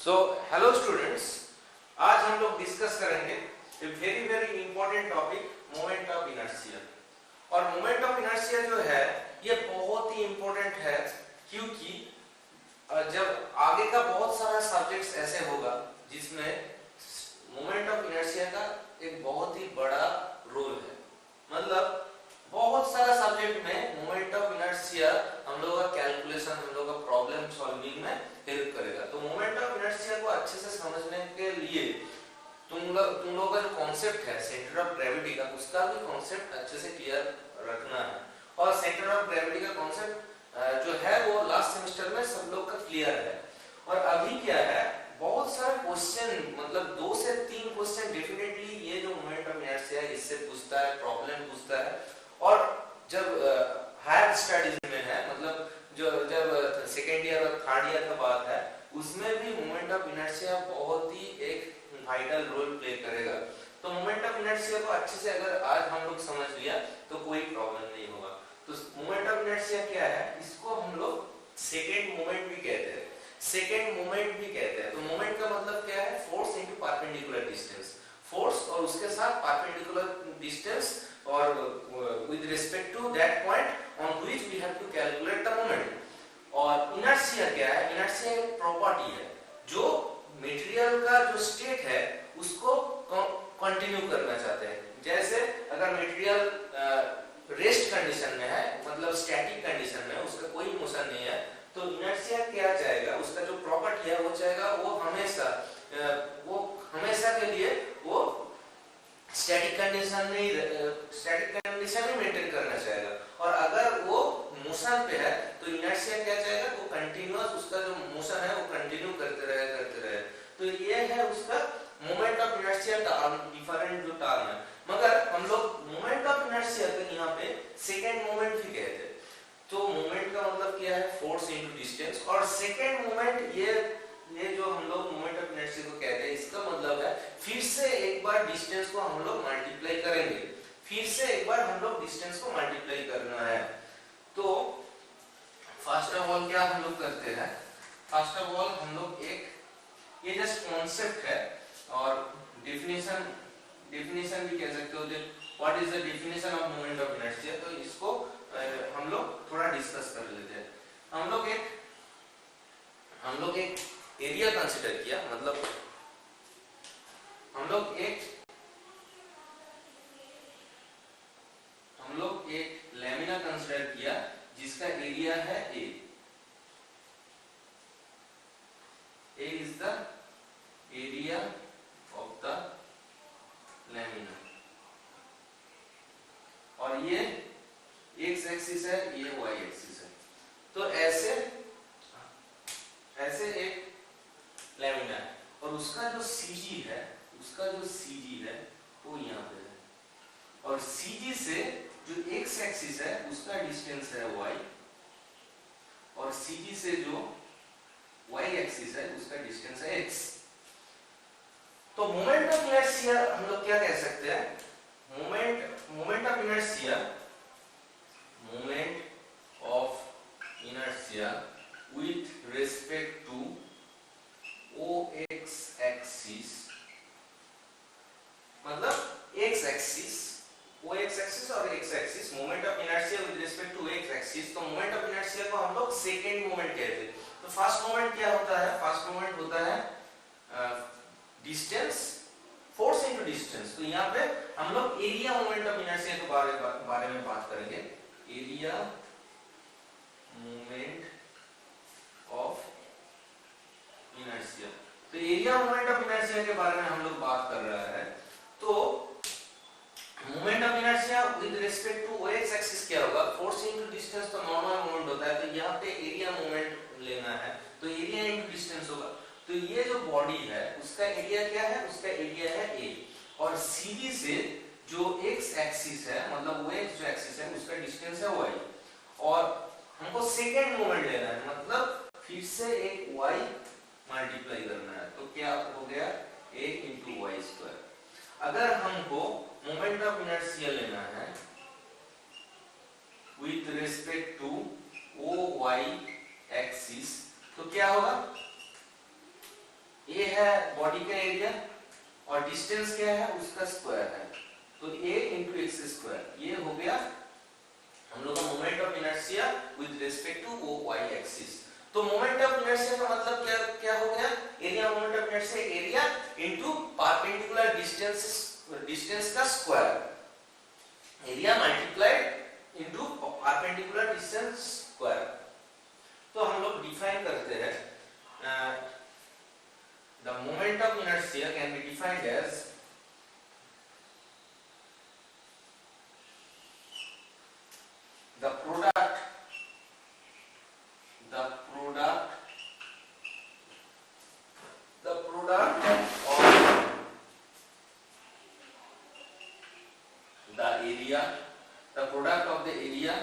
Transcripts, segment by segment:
Hello students, आज हम लोग डिस्कस करेंगे very important topic moment of inertia. और मोमेंट ऑफ इनर्शिया जो है ये बहुत ही इंपॉर्टेंट है, क्योंकि जब आगे का बहुत सारा सब्जेक्ट्स ऐसे होगा जिसमें मोमेंट ऑफ इनर्शिया का एक बहुत ही बड़ा रोल है। मतलब बहुत सारा सब्जेक्ट में मोमेंट ऑफ इनर्शिया हम लोग का कैलकुलेशन, हम लोग का प्रॉब्लम सॉल्विंग में हेल्प करेगा। तो मोमेंट ऑफ इनर्शिया को अच्छे से समझने के लिए तुम लोग का जो कॉन्सेप्ट है सेंटर ऑफ ग्रेविटी का, उसका भी कॉन्सेप्ट अच्छे से क्लियर रखना है। और सेंटर ऑफ ग्रेविटी का कॉन्सेप्ट जो है वो लास्ट सेमेस्टर में सब लोग का क्लियर है। और अभी क्या है, बहुत सारे क्वेश्चन, मतलब 2 से 3 क्वेश्चन डेफिनेटली ये जो मोमेंट ऑफ इनर्शिया है इससे पूछता है, प्रॉब्लम पूछता है। और जब हायर स्टडीज में है, मतलब जब सेकेंड ईयर और थर्ड ईयर का बात है, उसमें भी मोमेंट ऑफ इनर्शिया बहुत ही एक वाइटल रोल प्ले करेगा। तो मोमेंट ऑफ इनर्शिया को अच्छे से अगर आज हम लोग समझ लिया तो कोई प्रॉब्लम नहीं होगा। तो मोमेंट ऑफ इनर्शिया क्या है, इसको हम लोग सेकेंड मोमेंट भी कहते हैं, सेकेंड मोमेंट भी कहते हैं। तो मोमेंट का मतलब क्या है, force into perpendicular distance, force और उसके साथ परपेंडिकुलर डिस्टेंस और with respect to that point on which we have to calculate the moment। और इनर्शिया क्या है, इनर्शिया एक प्रॉपर्टी है जो मटेरियल का जो स्टेट है उसको कंटिन्यू करना चाहते हैं। जैसे अगर मटेरियल रेस्ट कंडीशन में है, मतलब स्टैटिक कंडीशन में, उसका कोई मोशन नहीं है, तो इनर्शिया क्या चाहेगा, उसका जो प्रॉपर्टी है वो चाहेगा वो हमेशा के लिए वो स्टैटिक कंडीशन ही मेंटेन करना चाहेगा। और अगर वो मोशन पे है तो इनर्शिया क्या चाहेगा, वो कंटीन्यूअस उसका जो मोशन है वो कंटिन्यू करते रहे। तो ये है उसका मोमेंट ऑफ इनर्शिया का डिफरेंट जो टर्म है। मगर हम लोग मोमेंट ऑफ इनर्शिया को यहाँ पे सेकेंड मोमेंट भी कहते हैं। तो मोमेंट का मतलब क्या है, फोर्स इनटू डिस्टेंस। और सेकेंड मोमेंट ये जो हम लोग मोमेंट ऑफ इनर्शिया को कहते हैं, इसका मतलब है फिर से एक बार डिस्टेंस को हम लोग मल्टीप्लाई करेंगे, फिर से एक बार हम लोग डिस्टेंस को मल्टीप्लाई करना है। तो फर्स्ट ऑफ ऑल क्या हम लोग करते हैं, फर्स्ट ऑफ ऑल हम लोग ये जस्ट कॉन्सेप्ट है और डेफिनेशन भी कह सकते हो, what is the definition of moment of inertia. तो इसको हम लोग थोड़ा डिस्कस कर लेते हैं। हम लोग एक एरिया कंसीडर किया, मतलब हम लोग एक लैमिना कंसीडर किया जिसका एरिया है A is the area of the lamina. और ये एक्स एक्सिस है, ये वाई एक्सिस है। तो ऐसे एक लैमिना है और उसका जो सीजी है वो यहाँ पे है। और सीजी से जो एक्स एक्सिस है उसका डिस्टेंस है y, और सीजी से जो y एक्सिस है उसका डिस्टेंस है x। तो मोमेंट ऑफ इनर्शिया हम लोग क्या कह सकते हैं, moment of inertia with respect to OX axis, मतलब x एक्सिस, OX एक्सिस और x axis, moment of inertia with respect to x axis. तो मोमेंट ऑफ इनर्शिया को हम लोग सेकेंड मोमेंट कहते हैं। तो फर्स्ट मोमेंट क्या होता है, फर्स्ट मोमेंट होता है डिस्टेंस, फोर्स इनटू डिस्टेंस। तो यहाँ पे हम लोग एरिया मोमेंट ऑफ इनर्शिया के बारे में बात करेंगे, एरिया मोमेंट ऑफ इनर्शिया। तो एरिया मोमेंट ऑफ इनर्शिया के बारे में हम लोग बात कर रहे हैं। तो moment of inertia with respect to x axis क्या होगा, फोर्स इनटू डिस्टेंस तो नॉर्मल मोमेंट होता है, तो यहाँ पे एरिया मोमेंट लेना है, तो एरिया इनटू डिस्टेंस होगा। तो ये जो बॉडी है उसका एरिया क्या है, उसका एरिया है a, और सीधी से जो x एक्सिस है, मतलब वो x जो एक्सिस है उसका डिस्टेंस है y, और हमको सेकेंड मोमेंट लेना है, मतलब फिर से एक y मल्टीप्लाई करना है। तो क्या हो गया, a इंटू वाई स्क्वायर। अगर हमको मोमेंट ऑफ इनर्शिया लेना है with respect to O Y axis, तो क्या होगा, ए है बॉडी का एरिया और डिस्टेंस क्या है उसका स्क्वायर है, तो a इंटू एक्स स्क्वायर ये हो गया हम लोग का moment of inertia with respect to O Y axis. तो मोमेंट ऑफ इनर्शिया का मतलब क्या क्या हो गया, area moment of inertia area into perpendicular distance का square, area multiplied into perpendicular distance square. तो हम लोग डिफाइन करते हैं the moment of inertia can be defined as the product of the area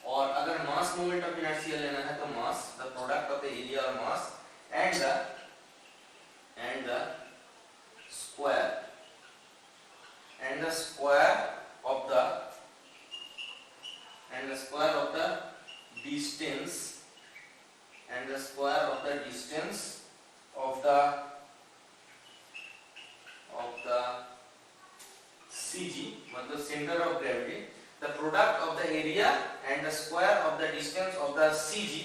और अगर मास मोमेंट ऑफ इनर्शिया लेना है तो mass the product of the area और mass and the square of the distance of the CG मतलब center of gravity, the product of the area and the square of the distance of the CG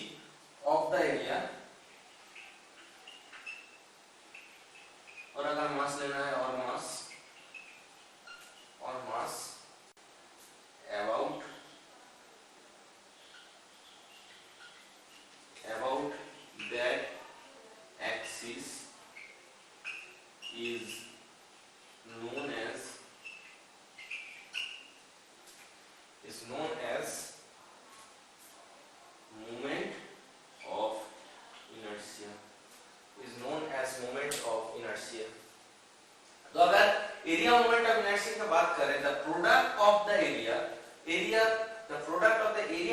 of the area, और अगर मास लेना है और मास about that axis is known as moment of inertia। तो अगर area moment of inertia की बात करें, the product of the area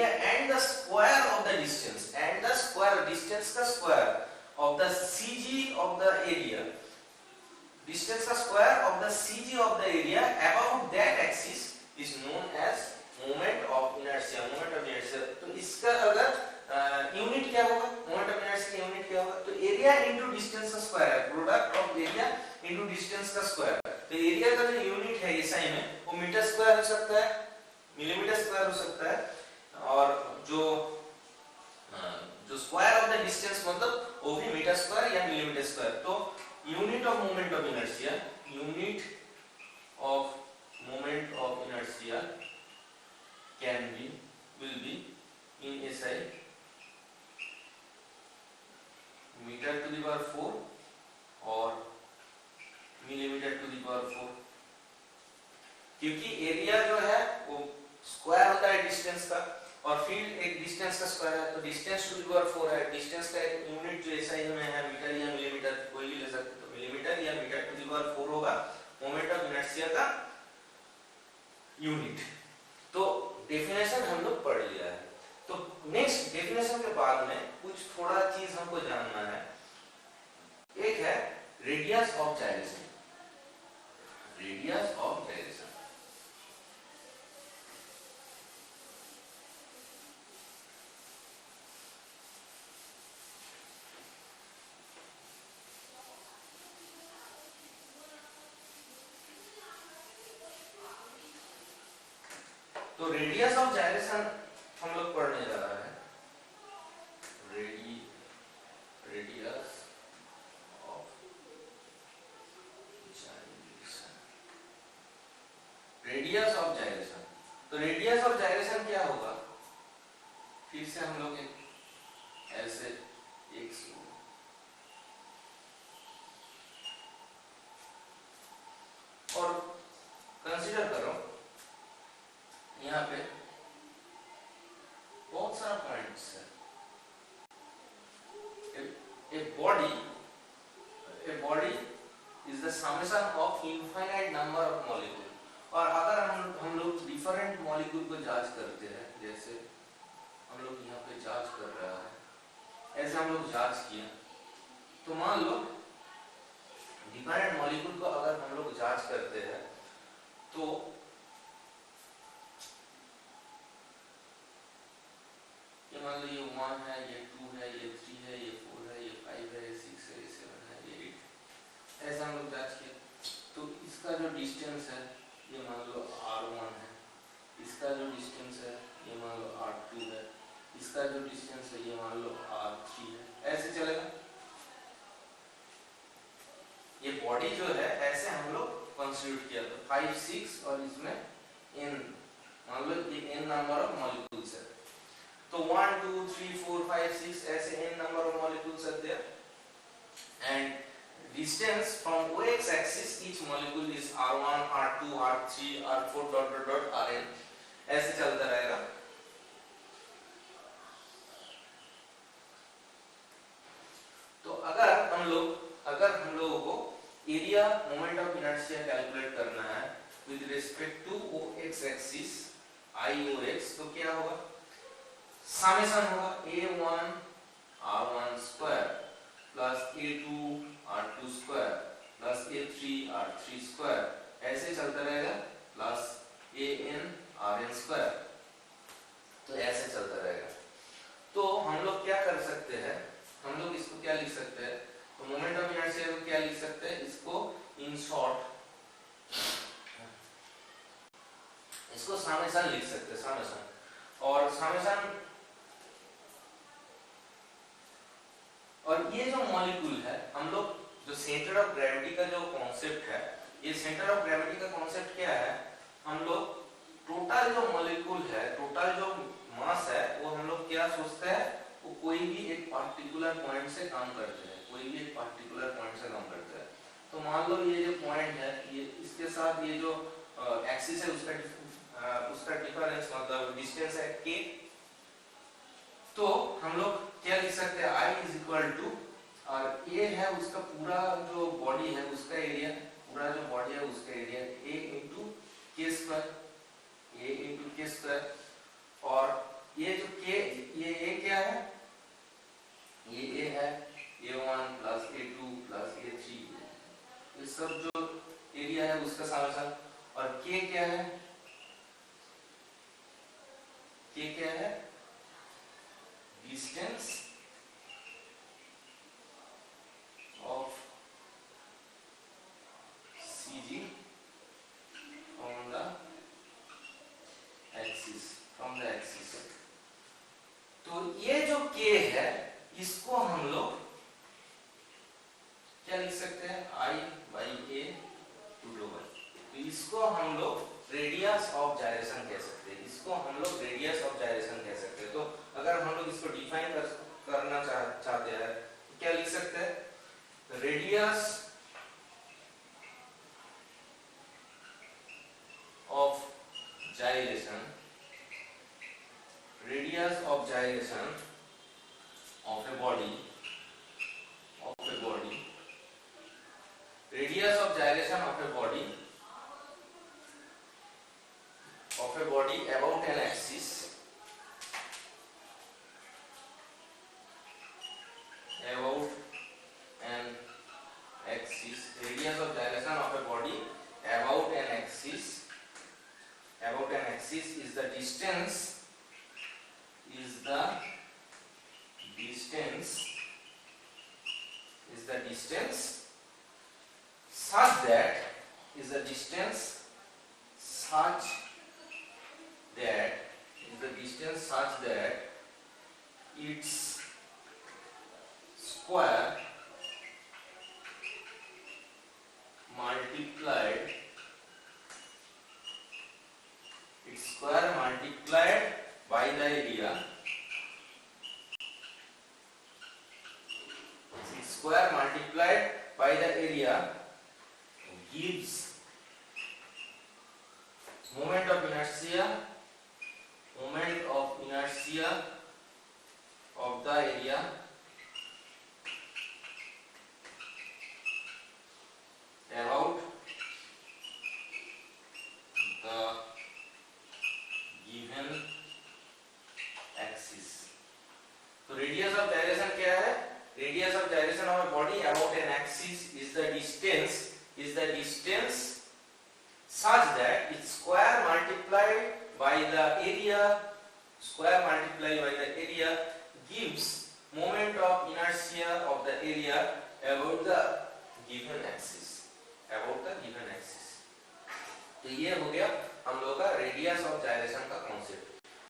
and the square of the distance का square of the CG of the area, distance का square of the CG of the area about that axis is known as moment of inertia. तो इसका अगर unit क्या होगा, moment of inertia का unit क्या होगा, तो एरिया इनटू डिस्टेंस का स्क्वायर है, product of area into distance का स्क्वायर। तो एरिया का जो यूनिट है एसआई में वो मीटर स्क्वायर हो सकता है, मिलीमीटर स्क्वायर हो सकता है, और जो स्क्वायर ऑफ द डिस्टेंस मतलब वो भी मीटर स्क्वायर या मिलीमीटर स्क्वायर। तो unit of moment of inertia will be in SI metre to the power 4 और मिलीमीटर टू द पावर 4, क्योंकि एरिया जो है वो स्क्वायर होता है डिस्टेंस का और फील्ड एक डिस्टेंस का स्क्वायर है, तो डिस्टेंस टू द पावर 4 है। डिस्टेंस का एक यूनिट जो SI में है मीटर या मिलीमीटर, कोई भी ले सकते, तो मिलीमीटर या मीटर टू द पावर 4 होगा मोमेंट ऑफ इनर्शिया का यूनिट। तो डेफिनेशन हम लोग पढ़ लिया है। तो नेक्स्ट डेफिनेशन के बाद में कुछ थोड़ा चीज हमको जानना है। एक है रेडियस ऑफ जाइरेशन। तो रेडियस ऑफ जाइरेशन हम लोग पढ़ने जा रहा है। Radius of gyration. तो रेडियस ऑफ जाइरेशन क्या होगा, फिर से हम लोग ऐसे एक और कंसीडर करो यहाँ पे बहुत सारा पॉइंट्स है। A body is the summation of infinite number of molecule। और अगर हम लोग डिफरेंट मॉलिक्यूल को जांच करते हैं, जैसे हम लोग यहाँ पे जांच कर रहा है, ऐसे हम लोग जांच किया, तो मान लो डिफरेंट मॉलिक्यूल को अगर हम लोग जांच करते हैं तो ये मान लो ये 1 है, ये 2 है, ये 3 है, ये 4 है, ये 5 है, ये 6 है, ये 7 है, ये 8 है। डिस्टेंस है ये मान लो r1 है, इसका जो डिस्टेंस है ये मान लो r2 है, इसका जो डिस्टेंस है ये मान लो r3 है, ऐसे चलेगा। ये बॉडी जो है ऐसे हम लोग कंस्टिट्यूट किया था 5 6 और इसमें n मान लो ये n नंबर ऑफ मॉलिक्यूल्स है, तो 1 2 3 4 5 6 ऐसे n number of molecules are there, and distance from OX axis each molecule is r1 r2 r3 r4 dot dot dot rn, ऐसे चलता रहेगा। तो अगर हम लोगों को area moment of inertia calculate करना है with respect to OX axis IOX, तो क्या होगा, समेशन होगा a1 r1 square plus a2 r2 square plus a3 r3 square, ऐसे चलता रहेगा, प्लस an rn स्क्वायर, तो ऐसे चलता रहेगा। तो हम लोग क्या कर सकते हैं, हम लोग इसको क्या लिख सकते हैं, तो मोमेंट ऑफ इनर्शिया को क्या लिख सकते हैं, इसको इन शॉर्ट इसको समेशन लिख सकते हैं, समेशन, और समेशन, और ये जो मॉलिक्यूल है हम लोग जो सेंटर ऑफ ग्रेविटी का जो कॉन्सेप्ट है, ये सेंटर ऑफ ग्रेविटी का कॉन्सेप्ट क्या है, हम लोग टोटल जो मॉलिक्यूल है, टोटल जो मास है, वो हम लोग क्या सोचते हैं, वो कोई भी एक पार्टिकुलर पॉइंट से काम करते हैं, कोई भी एक पार्टिकुलर पॉइंट से काम करते हैं। तो मान लो ये जो पॉइंट है, ये इसके साथ ये जो एक्सिस है उसका डिफरेंस मतलब डिस्टेंस है k, तो हम लोग क्या लिख सकते हैं, I इज इक्वल टू, और a है उसका पूरा जो बॉडी है उसका एरिया, पूरा जो बॉडी है उसका एरिया a इंटू के स्क्वायर, a इंटू के स्क्वायर, और ये जो k, ये a क्या है, ये a है, a1 plus a2 plus a3, ये सब जो एरिया है उसका समेशन, और k क्या है, k क्या है, distance of CG from the axis, तो ये जो k है इसको हम लोग क्या लिख सकते हैं, I by a to global, तो इसको हम लोग रेडियस ऑफ जायरेशन कह सकते हैं, इसको हम लोग रेडियस ऑफ जायरेशन कह सकते हैं। तो अगर हम लोग इसको डिफाइन करना चाहते हैं तो क्या लिख सकते हैं, radius of gyration, radius of gyration of a body, radius of gyration of a body about an axis, radius of gyration of a body about an axis is the distance such that its square multiplied by the area, gives moment of inertia of the area about the given axis। तो radius of gyration क्या है, radius of gyration of a body about an axis is the distance such that its square multiplied by the area gives moment of inertia of the area about the given axis, तो ये हो गया